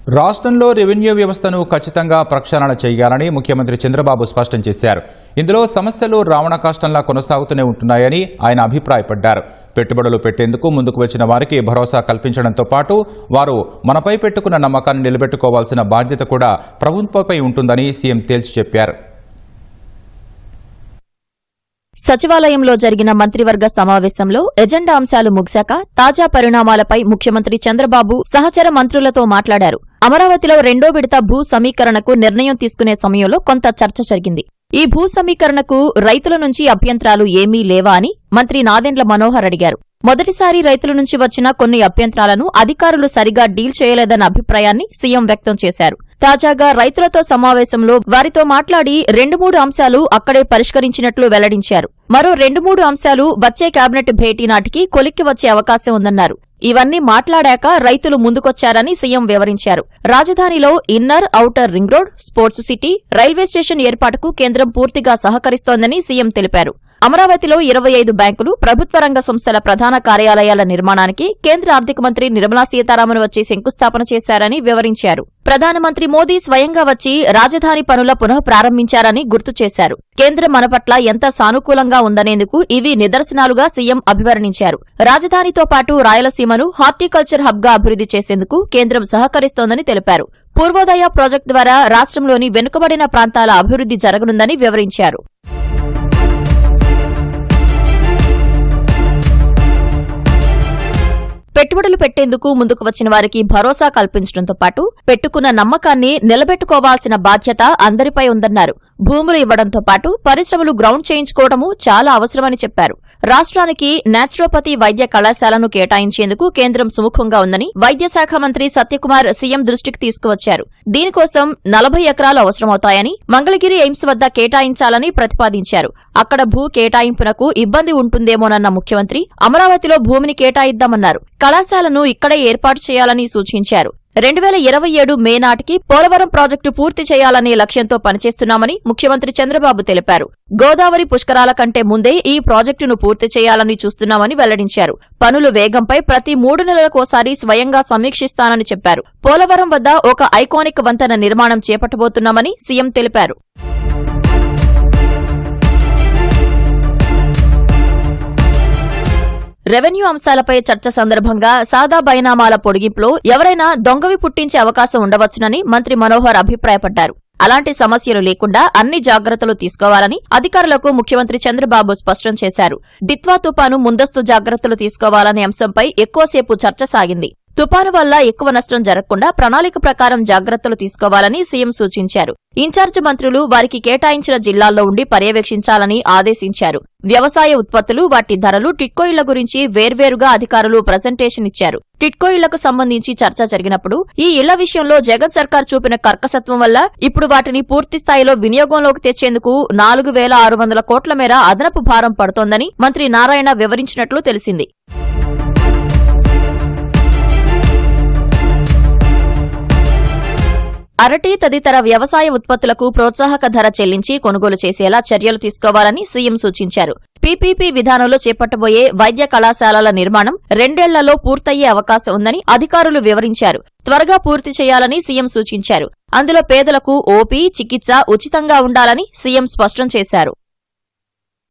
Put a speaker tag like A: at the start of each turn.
A: రాష్ట్రంలో రెవెన్యూ వ్యవస్థను ఖచ్చితంగా ప్రక్షాళన చేయాలని ముఖ్యమంత్రి చంద్రబాబు స్పష్టం చేశారు. ఇందులో సమస్యలు రావణ కాష్టంలా కొనసాగుతూనే ఉంటున్నాయని ఆయన అభిప్రాయపడ్డారు. పెట్టుబడులు పెట్టేందుకు ముందుకు వచ్చిన వారికి భరోసా కల్పించడంతో పాటు వారు మనపై పెట్టుకున్న నమ్మకాన్ని నిలబెట్టుకోవాల్సిన బాధ్యత కూడా ప్రభుత్వంపై ఉంటుందని సీఎం తేల్చి చెప్పారు.
B: సచివాలయంలో జరిగిన మంత్రివర్గ సమావేశంలో ఎజెండా అంశాలు ముగిశాక తాజా పరిణామాలపై ముఖ్యమంత్రి చంద్రబాబు సహచర మంత్రులతో మాట్లాడారు. అమరావతిలో రెండో విడత భూ సమీకరణకు నిర్ణయం తీసుకునే సమయంలో కొంత చర్చ జరిగింది. ఈ భూ సమీకరణకు రైతుల నుంచి అభ్యంతరాలు ఏమీ లేవా అని మంత్రి నాదెండ్ల మనోహర్ అడిగారు. మొదటిసారి రైతుల నుంచి వచ్చిన కొన్ని అభ్యంతరాలను అధికారులు సరిగా డీల్ చేయలేదన్న అభిప్రాయాన్ని సీఎం వ్యక్తం చేశారు. తాజాగా రైతులతో సమావేశంలో వారితో మాట్లాడి 2-3 అంశాలు అక్కడే పరిష్కరించినట్లు వెల్లడించారు. మరో 2-3 అంశాలు వచ్చే కేబినెట్ భేటీ నాటికి కొలిక్కి వచ్చే అవకాశం ఉందన్నారు. ఇవన్నీ మాట్లాడాక రైతులు ముందుకొచ్చారని సీఎం వివరించారు. రాజధానిలో inner, outer ring road, sports city, railway station ఏర్పాటుకు కేంద్రం పూర్తిగా సహకరిస్తోందని సీఎం తెలిపారు. అమరావతిలో 25 బ్యాంకులు, ప్రభుత్వ రంగ సంస్థల ప్రధాన కార్యాలయాల నిర్మాణానికి కేంద్ర ఆర్థిక మంత్రి నిర్మలా సీతారామన్ వచ్చి శంకుస్థాపన చేశారని వివరించారు. ప్రధానమంత్రి మోదీ స్వయంగా వచ్చి రాజధాని పనుల పునః ప్రారంభించారని గుర్తు చేశారు. కేంద్రం మన పట్ల ఎంత సానుకూలంగా ఉందనేందుకు ఇవి నిదర్శనాలుగా సీఎం అభివర్ణించారు. రాజధానితో పాటు రాయలసీమను హార్టికల్చర్ హబ్గా అభివృద్ధి చేసేందుకు కేంద్రం సహకరిస్తోందని తెలిపారు. పూర్వోదయ ప్రాజెక్టు ద్వారా రాష్ట్రంలోని వెనుకబడిన ప్రాంతాల అభివృద్ధి జరగనుందని వివరించారు. పెట్టుబడులు పెట్టేందుకు ముందుకు వచ్చిన వారికి భరోసా కల్పించడంతో పాటు పెట్టుకున్న నమ్మకాన్ని నిలబెట్టుకోవాల్సిన బాధ్యత అందరిపై ఉందన్నారు. భూములు ఇవ్వడంతో పాటు పరిశ్రమలు గ్రౌండ్ చేయించుకోవడమూ చాలా అవసరమని చెప్పారు. రాష్ట్రానికి నేచురోపతి వైద్య కళాశాలను కేటాయించేందుకు కేంద్రం సుముఖంగా ఉందని వైద్య శాఖ మంత్రి సత్యకుమార్ సీఎం దృష్టికి తీసుకువచ్చారు. దీనికోసం 40 ఎకరాలు అవసరమవుతాయని, మంగళగిరి ఎయిమ్స్ వద్ద కేటాయించాలని ప్రతిపాదించారు. అక్కడ భూ కేటాయింపునకు ఇబ్బంది ఉంటుందేమోనన్న ముఖ్యమంత్రి అమరావతిలో భూమిని కేటాయిద్దామన్నారు. కళాశాలను ఇక్కడే ఏర్పాటు చేయాలని సూచించారు. 2027 మే నాటికి పోలవరం ప్రాజెక్టు పూర్తి చేయాలనే లక్ష్యంతో పనిచేస్తున్నామని ముఖ్యమంత్రి చంద్రబాబు తెలిపారు. గోదావరి పుష్కరాల కంటే ముందే ఈ ప్రాజెక్టును పూర్తి చేయాలని చూస్తున్నామని వెల్లడించారు. పనుల వేగంపై ప్రతి 3 నెలలకోసారి స్వయంగా సమీక్షిస్తానని చెప్పారు. పోలవరం వద్ద ఒక ఐకానిక్ వంతెన నిర్మాణం చేపట్టబోతున్నామని సీఎం తెలిపారు. రెవెన్యూ అంశాలపై చర్చ సందర్భంగా సాదా బైనామాల పొడిగింపులో ఎవరైనా దొంగవి పుట్టించే అవకాశం ఉండవచ్చునని మంత్రి మనోహర్ అభిప్రాయపడ్డారు. అలాంటి సమస్యలు లేకుండా అన్ని జాగ్రత్తలు తీసుకోవాలని అధికారులకు ముఖ్యమంత్రి చంద్రబాబు స్పష్టం చేశారు. దిత్వా తుపాను ముందస్తు జాగ్రత్తలు తీసుకోవాలనే అంశంపై ఎక్కువసేపు చర్చ సాగింది. తుపాను వల్ల ఎక్కువ నష్టం జరగకుండా ప్రణాళిక ప్రకారం జాగ్రత్తలు తీసుకోవాలని సీఎం సూచించారు. ఇన్ఛార్జి మంత్రులు వారికి కేటాయించిన జిల్లాల్లో ఉండి పర్యవేక్షించాలని ఆదేశించారు. వ్యవసాయ ఉత్పత్తులు, వాటి ధరలు, టిడ్కో ఇళ్ల గురించి వేర్వేరుగా అధికారులు ప్రజెంటేషన్ ఇచ్చారు. టిడ్కో ఇళ్లకు సంబంధించి చర్చ జరిగినప్పుడు ఈ ఇళ్ల విషయంలో జగన్ సర్కార్ చూపిన కర్కసత్వం వల్ల ఇప్పుడు వాటిని పూర్తిస్థాయిలో వినియోగంలోకి తెచ్చేందుకు 4,600 కోట్ల మేర అదనపు భారం పడుతోందని మంత్రి నారాయణ వివరించినట్లు తెలిసింది. అరటి తదితర వ్యవసాయ ఉత్పత్తులకు ప్రోత్సాహక ధర చెల్లించి కొనుగోలు చేసేలా చర్యలు తీసుకోవాలని సీఎం సూచించారు. పీపీపీ విధానంలో చేపట్టబోయే వైద్య కళాశాలల నిర్మాణం 2 ఏళ్లలో పూర్తయ్యే అవకాశం ఉందని అధికారులు వివరించారు. త్వరగా పూర్తి చేయాలని సీఎం సూచించారు. అందులో పేదలకు ఓపీ, చికిత్స ఉచితంగా ఉండాలని సీఎం స్పష్టం చేశారు.